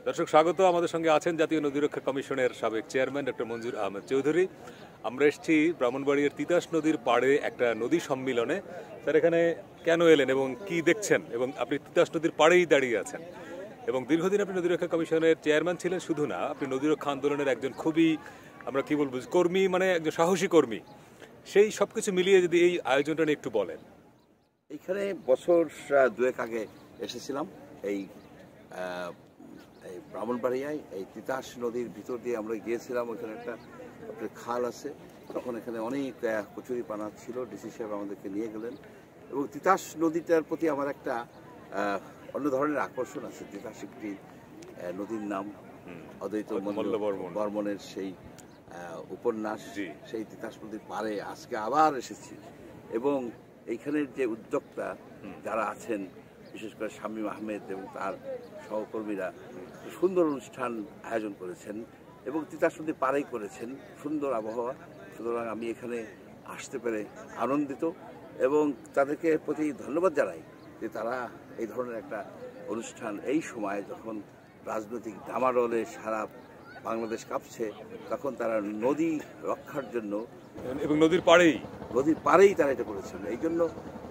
দর্শক স্বাগত। আমাদের সঙ্গে আছেন জাতীয় নদী রক্ষা কমিশনের সাবেক চেয়ারম্যান ডক্টর মঞ্জুর আহমেদ চৌধুরী। আমরা এসেছি ব্রাহ্মণবাড়িয়ার তিতাস নদীর পাড়ে একটা নদী সম্মিলনে। স্যার, এখানে কেন এলেন এবং কি দেখছেন? এবং আপনি তিতাস নদীর পাড়েই দাঁড়িয়ে আছেন এবং দীর্ঘদিন আপনি নদী রক্ষা কমিশনের চেয়ারম্যান ছিলেন। শুধু না, আপনি নদী রক্ষা আন্দোলনের একজন খুবই, আমরা কি বলবো, কর্মী, মানে একজন সাহসী কর্মী। সেই সবকিছু মিলিয়ে যদি এই আয়োজনটা নিয়ে একটু বলেন। এখানে বছর দুয়েক আগে এসেছিলাম এই ব্রাহ্মণবাড়িয়ায়, এই তিতাস নদীর ভিতর দিয়ে আমরা গিয়েছিলাম। ওইখানে একটা খাল আছে, তখন এখানে অনেক কচুরি পানা ছিল। ডিসি সাহেব আমাদেরকে নিয়ে গেলেন এবং তিতাস নদীটার প্রতি আমার একটা অন্য ধরনের আকর্ষণ আছে। তিতাস একটি নদীর নাম, অদ্বৈত বর্মনের সেই উপন্যাস, সেই তিতাস নদীর পাড়ে আজকে আবার এসেছি। এবং এইখানের যে উদ্যোক্তা যারা আছেন, বিশেষ করে শামীম আহমেদ এবং তার সহকর্মীরা সুন্দর অনুষ্ঠান আয়োজন করেছেন এবং তিতাস নদীর পাড়েই করেছেন, সুন্দর আবহাওয়া। সুতরাং আমি এখানে আসতে পেরে আনন্দিত এবং তাদেরকে প্রতি ধন্যবাদ জানাই যে তারা এই ধরনের একটা অনুষ্ঠান, এই সময় যখন রাজনৈতিক ডামাডোলে সারা বাংলাদেশ কাঁপছে, তখন তারা নদী রক্ষার জন্য এবং নদীর পাড়েই তারা এটা করেছেন। এই জন্য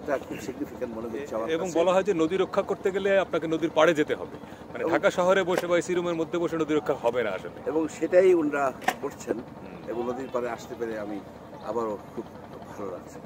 এটা খুব সিগনিফিক্যান্ট মনে হচ্ছে আমার। এবং বলা হয় যে নদী রক্ষা করতে গেলে আপনাকে নদীর পাড়ে যেতে হবে, মানে ঢাকা শহরে বসে বা এসি রুমের মধ্যে বসে নদী রক্ষা হবে না আসলে। এবং সেটাই ওনারা করছেন এবং নদীর পাড়ে আসতে পেরে আমি আবারও খুব ভালো লাগছে।